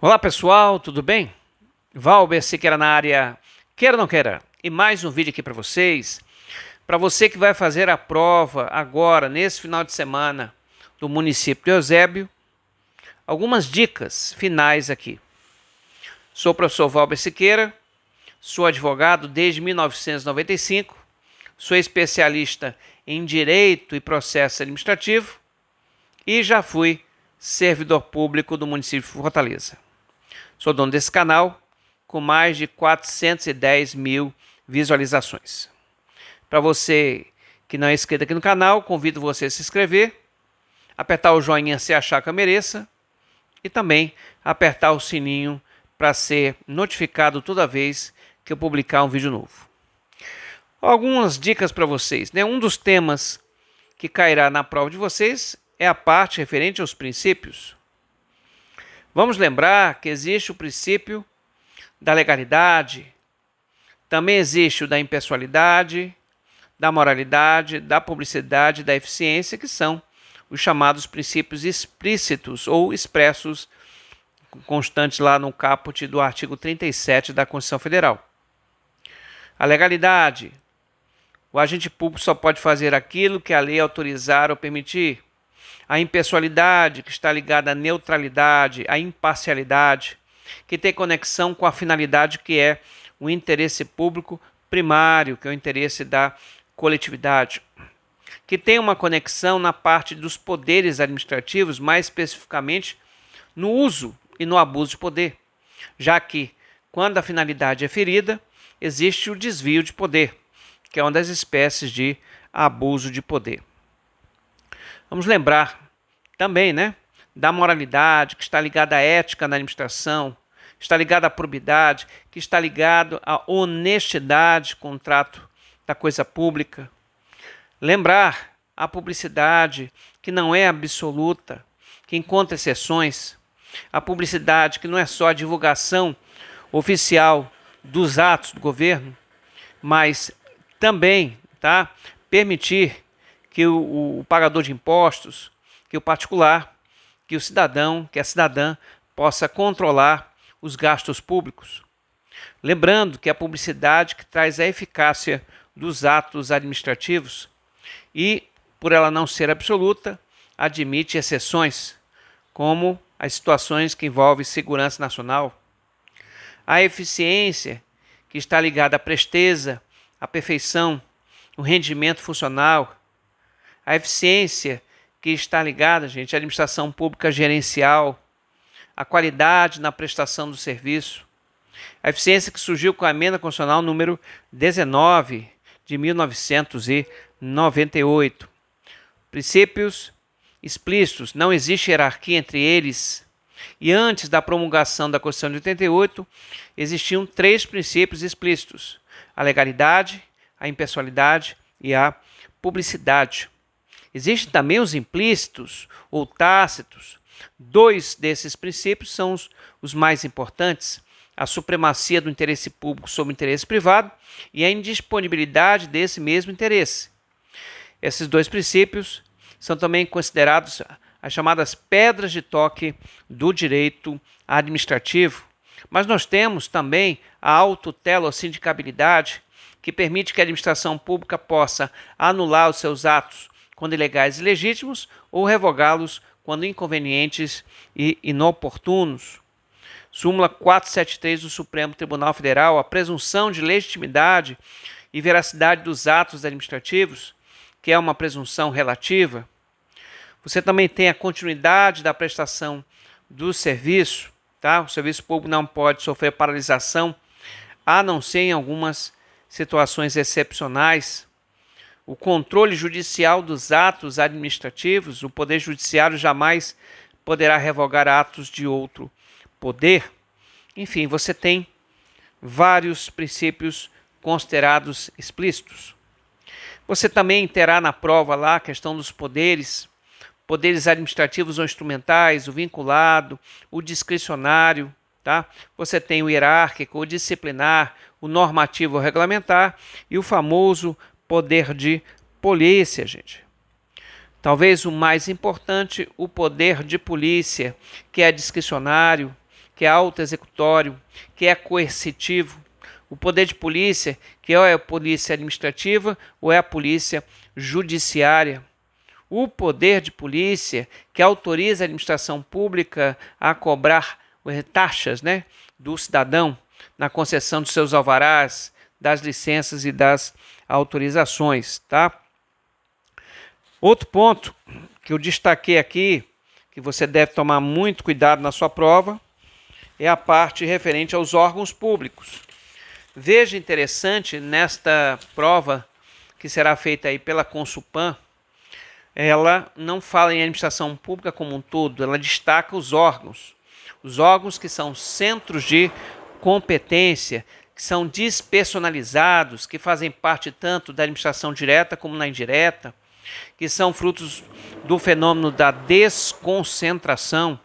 Olá pessoal, tudo bem? Valber Siqueira na área, queira ou não queira, e mais um vídeo aqui para vocês. Para você que vai fazer a prova agora, nesse final de semana, do município de Eusébio, algumas dicas finais aqui. Sou o professor Valber Siqueira, sou advogado desde 1995, sou especialista em Direito e Processo Administrativo e já fui servidor público do município de Fortaleza. Sou dono desse canal com mais de 410 mil visualizações. Para você que não é inscrito aqui no canal, convido você a se inscrever, apertar o joinha se achar que eu mereça e também apertar o sininho para ser notificado toda vez que eu publicar um vídeo novo. Algumas dicas para vocês, né? Um dos temas que cairá na prova de vocês é a parte referente aos princípios. Vamos lembrar que existe o princípio da legalidade, também existe o da impessoalidade, da moralidade, da publicidade e da eficiência, que são os chamados princípios explícitos ou expressos, constantes lá no caput do artigo 37 da Constituição Federal. A legalidade: o agente público só pode fazer aquilo que a lei autorizar ou permitir. A impessoalidade, que está ligada à neutralidade, à imparcialidade, que tem conexão com a finalidade que é o interesse público primário, que é o interesse da coletividade, que tem uma conexão na parte dos poderes administrativos, mais especificamente no uso e no abuso de poder, já que, quando a finalidade é ferida, existe o desvio de poder, que é uma das espécies de abuso de poder. Vamos lembrar também, da moralidade, que está ligada à ética na administração, está ligada à probidade, que está ligado à honestidade, contrato da coisa pública. Lembrar a publicidade, que não é absoluta, que encontra exceções. A publicidade, que não é só a divulgação oficial dos atos do governo, mas também permitir que o pagador de impostos, que o particular, que o cidadão, que a cidadã possa controlar os gastos públicos. Lembrando que a publicidade que traz a eficácia dos atos administrativos e, por ela não ser absoluta, admite exceções, como as situações que envolvem segurança nacional. A eficiência, que está ligada à presteza, à perfeição, o rendimento funcional. A eficiência, que está ligada, à administração pública gerencial, a qualidade na prestação do serviço. A eficiência que surgiu com a emenda constitucional número 19 de 1998. Princípios explícitos: não existe hierarquia entre eles. E antes da promulgação da Constituição de 88, existiam 3 princípios explícitos: a legalidade, a impessoalidade e a publicidade. Existem também os implícitos ou tácitos. 2 desses princípios são os mais importantes: a supremacia do interesse público sobre o interesse privado e a indisponibilidade desse mesmo interesse. Esses 2 princípios são também considerados as chamadas pedras de toque do direito administrativo. Mas nós temos também a autotutela ou sindicabilidade, que permite que a administração pública possa anular os seus atos quando ilegais e ilegítimos, ou revogá-los quando inconvenientes e inoportunos. Súmula 473 do Supremo Tribunal Federal: a presunção de legitimidade e veracidade dos atos administrativos, que é uma presunção relativa. Você também tem a continuidade da prestação do serviço, O serviço público não pode sofrer paralisação, a não ser em algumas situações excepcionais. O controle judicial dos atos administrativos: o Poder Judiciário jamais poderá revogar atos de outro poder. Enfim, você tem vários princípios considerados explícitos. Você também terá na prova lá a questão dos poderes administrativos ou instrumentais, o vinculado, o discricionário, Você tem o hierárquico, o disciplinar, o normativo ou regulamentar e o famoso poder de polícia, Talvez o mais importante, o poder de polícia, que é discricionário, que é auto-executório, que é coercitivo. O poder de polícia, que ou é a polícia administrativa ou é a polícia judiciária. O poder de polícia, que autoriza a administração pública a cobrar taxas, né, do cidadão na concessão dos seus alvarás, das licenças e das autorizações, tá? Outro ponto que eu destaquei aqui, que você deve tomar muito cuidado na sua prova, é a parte referente aos órgãos públicos. Veja interessante, nesta prova que será feita aí pela Consulpan, ela não fala em administração pública como um todo, ela destaca os órgãos que são centros de competência, que são despersonalizados, que fazem parte tanto da administração direta como na indireta, que são frutos do fenômeno da desconcentração.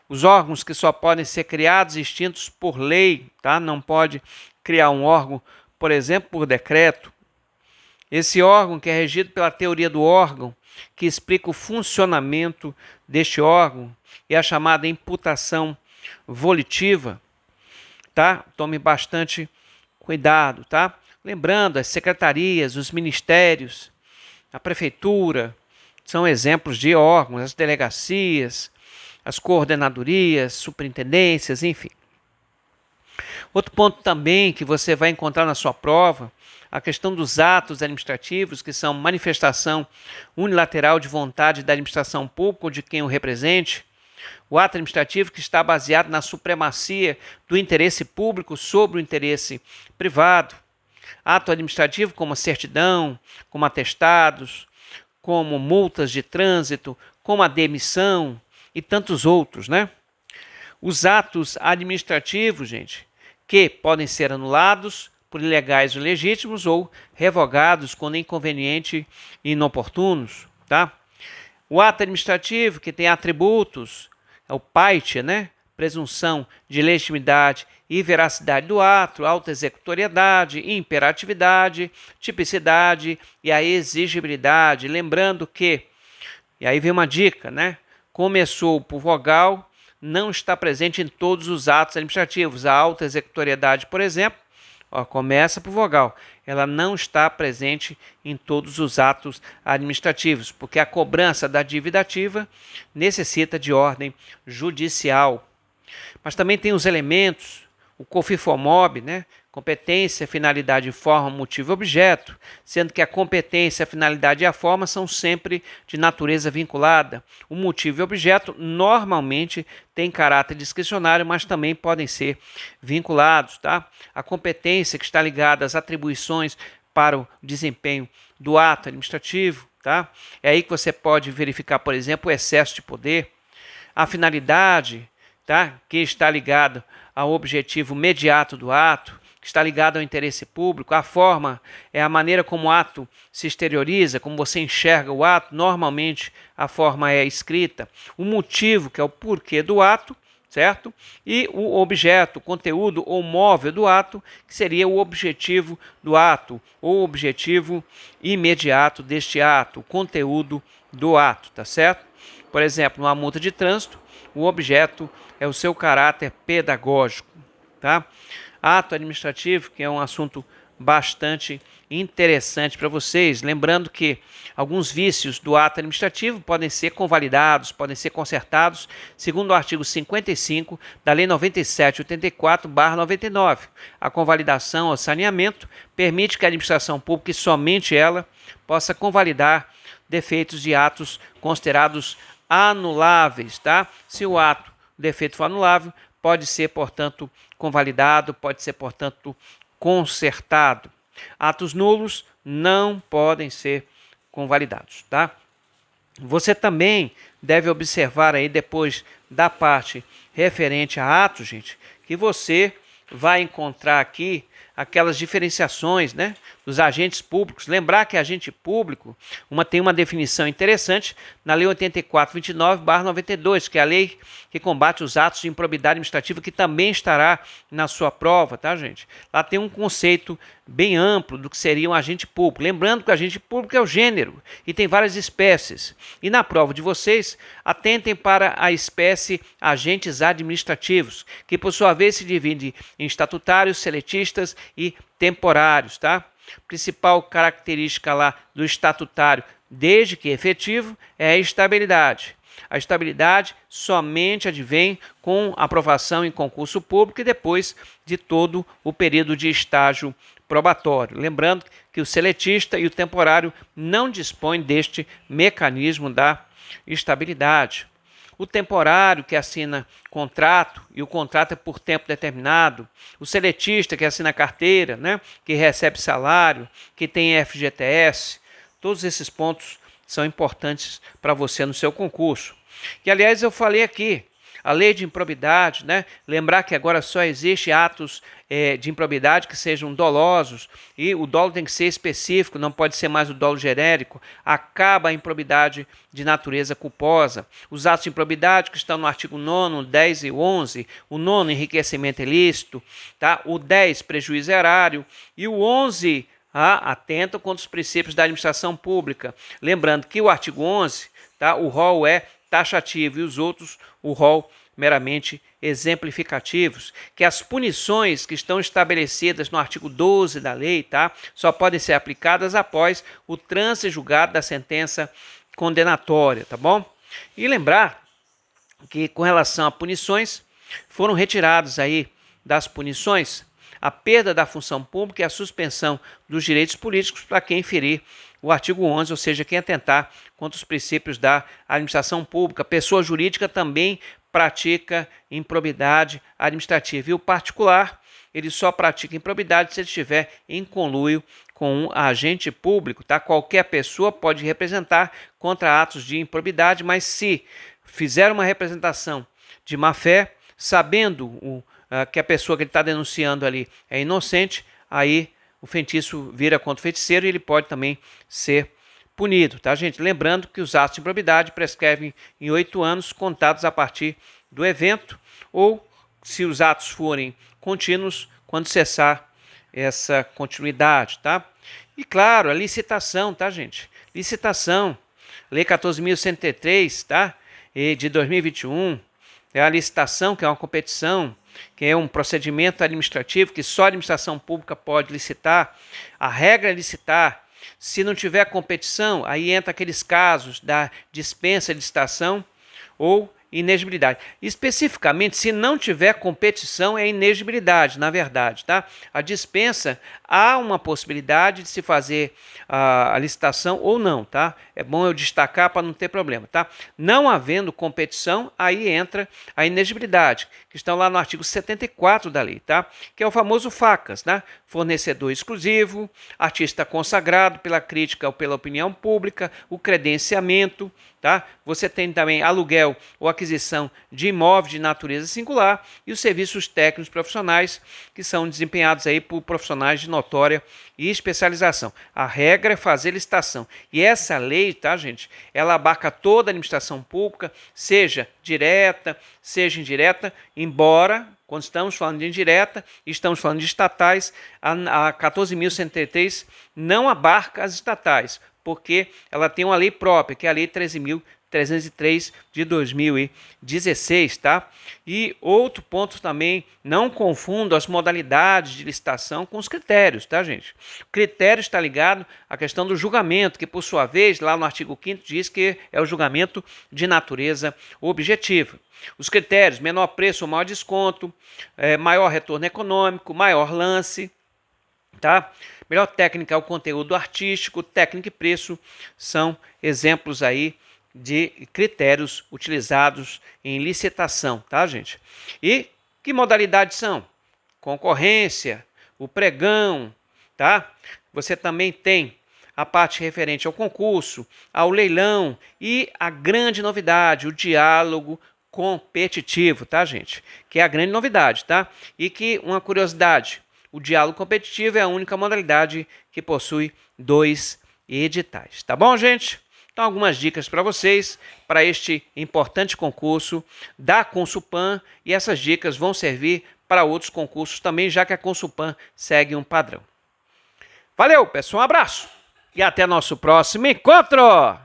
Os órgãos que só podem ser criados e extintos por lei, tá? Não pode criar um órgão, por exemplo, por decreto. Esse órgão que é regido pela teoria do órgão, que explica o funcionamento deste órgão, e a chamada imputação volitiva, tá? Tome bastante cuidado, tá? Lembrando, as secretarias, os ministérios, a prefeitura, são exemplos de órgãos, as delegacias, as coordenadorias, superintendências, enfim. Outro ponto também que você vai encontrar na sua prova, a questão dos atos administrativos, que são manifestação unilateral de vontade da administração pública ou de quem o represente. O ato administrativo que está baseado na supremacia do interesse público sobre o interesse privado. Ato administrativo como a certidão, como atestados, como multas de trânsito, como a demissão e tantos outros, né? Os atos administrativos, gente, que podem ser anulados por ilegais ou ilegítimos ou revogados quando inconveniente e inoportunos, tá? O ato administrativo que tem atributos, é o PAIT, né? Presunção de legitimidade e veracidade do ato, auto-executoriedade, imperatividade, tipicidade e a exigibilidade. Lembrando que, e aí vem uma dica, né? Começou por vogal, não está presente em todos os atos administrativos. A auto-executoriedade, por exemplo, começa por vogal. Ela não está presente em todos os atos administrativos, porque a cobrança da dívida ativa necessita de ordem judicial. Mas também tem os elementos, o COFIFOMOB, né? Competência, finalidade, forma, motivo e objeto, sendo que a competência, a finalidade e a forma são sempre de natureza vinculada. O motivo e o objeto normalmente têm caráter discricionário, mas também podem ser vinculados, tá? A competência que está ligada às atribuições para o desempenho do ato administrativo, tá? É aí que você pode verificar, por exemplo, o excesso de poder. A finalidade, tá? Que está ligado ao objetivo imediato do ato, que está ligado ao interesse público. A forma é a maneira como o ato se exterioriza, como você enxerga o ato. Normalmente a forma é escrita. O motivo, que é o porquê do ato, certo? E o objeto, o conteúdo ou móvel do ato, que seria o objetivo do ato, ou objetivo imediato deste ato, o conteúdo do ato, tá certo? Por exemplo, numa multa de trânsito, o objeto é o seu caráter pedagógico, tá? Ato administrativo, que é um assunto bastante interessante para vocês. Lembrando que alguns vícios do ato administrativo podem ser convalidados, podem ser consertados, segundo o artigo 55 da Lei 9784/99. A convalidação ou saneamento permite que a administração pública, e somente ela, possa convalidar defeitos de atos considerados anuláveis, tá? Se o defeito for anulável, pode ser, portanto, convalidado, pode ser, portanto, consertado. Atos nulos não podem ser convalidados, tá? Você também deve observar aí, depois da parte referente a atos, gente, que você vai encontrar aqui aquelas diferenciações, né, dos agentes públicos. Lembrar que agente público tem uma definição interessante na Lei 8429/92, que é a lei que combate os atos de improbidade administrativa, que também estará na sua prova, tá, gente? Lá tem um conceito bem amplo do que seria um agente público. Lembrando que o agente público é o gênero e tem várias espécies. E na prova de vocês, atentem para a espécie agentes administrativos, que por sua vez se divide em estatutários, seletistas e temporários, tá? Principal característica lá do estatutário, desde que efetivo, é a estabilidade. A estabilidade somente advém com aprovação em concurso público e depois de todo o período de estágio probatório. Lembrando que o seletista e o temporário não dispõem deste mecanismo da estabilidade. O temporário, que assina contrato, e o contrato é por tempo determinado. O seletista, que assina carteira, né, que recebe salário, que tem FGTS. Todos esses pontos são importantes para você no seu concurso. E, aliás, eu falei aqui, a lei de improbidade, né? Lembrar que agora só existe atos de improbidade que sejam dolosos, e o dolo tem que ser específico, não pode ser mais o dolo genérico. Acaba a improbidade de natureza culposa. Os atos de improbidade que estão no artigo 9º, 10 e 11, o 9º, enriquecimento ilícito, tá? O 10, prejuízo erário, e o 11, atenta contra os princípios da administração pública. Lembrando que o artigo 11, tá? O rol é taxativo e os outros, o rol meramente exemplificativos, que as punições que estão estabelecidas no artigo 12 da lei, tá, só podem ser aplicadas após o trânsito julgado da sentença condenatória, tá bom? E lembrar que com relação a punições, foram retirados aí das punições a perda da função pública e a suspensão dos direitos políticos para quem ferir o artigo 11, ou seja, quem atentar contra os princípios da administração pública. Pessoa jurídica também pratica improbidade administrativa. E o particular, ele só pratica improbidade se ele estiver em conluio com um agente público, tá? Qualquer pessoa pode representar contra atos de improbidade, mas se fizer uma representação de má-fé, sabendo que a pessoa que ele está denunciando ali é inocente, aí o feitiço vira contra o feiticeiro e ele pode também ser punido, tá, gente? Lembrando que os atos de improbidade prescrevem em 8 anos, contados a partir do evento, ou, se os atos forem contínuos, quando cessar essa continuidade, tá? E, claro, a licitação, tá, gente? Licitação, Lei 14.103, tá? E de 2021, é a licitação, que é uma competição, que é um procedimento administrativo que só a administração pública pode licitar. A regra é licitar. Se não tiver competição, aí entra aqueles casos da dispensa de licitação ou inexigibilidade. Especificamente, se não tiver competição, é inexigibilidade, na verdade, tá? A dispensa, há uma possibilidade de se fazer a licitação ou não, tá? É bom eu destacar para não ter problema, tá? Não havendo competição, aí entra a inexigibilidade, que estão lá no artigo 74 da lei, tá? Que é o famoso FACAS, né? Fornecedor exclusivo, artista consagrado pela crítica ou pela opinião pública, o credenciamento, tá? Você tem também aluguel ou aquisição de imóveis de natureza singular e os serviços técnicos profissionais que são desempenhados aí por profissionais de notória e especialização. A regra é fazer licitação. E essa lei, tá, gente, ela abarca toda a administração pública, seja direta, seja indireta, embora, quando estamos falando de indireta, estamos falando de estatais, a 14.103 não abarca as estatais, porque ela tem uma lei própria, que é a Lei 13.303 de 2016, tá? E outro ponto também, não confunda as modalidades de licitação com os critérios, tá, gente? O critério está ligado à questão do julgamento, que por sua vez, lá no artigo 5º diz que é o julgamento de natureza objetiva. Os critérios, menor preço ou maior desconto, maior retorno econômico, maior lance, tá? Melhor técnica é o conteúdo artístico, técnica e preço são exemplos aí de critérios utilizados em licitação, tá, gente? E que modalidades são? Concorrência, o pregão, tá? Você também tem a parte referente ao concurso, ao leilão e a grande novidade, o diálogo competitivo, tá, gente? Que é a grande novidade, tá? E que, uma curiosidade, o diálogo competitivo é a única modalidade que possui 2 editais. Tá bom, gente? Então, algumas dicas para vocês para este importante concurso da Consulpan, e essas dicas vão servir para outros concursos também, já que a Consulpan segue um padrão. Valeu, pessoal, um abraço e até nosso próximo encontro!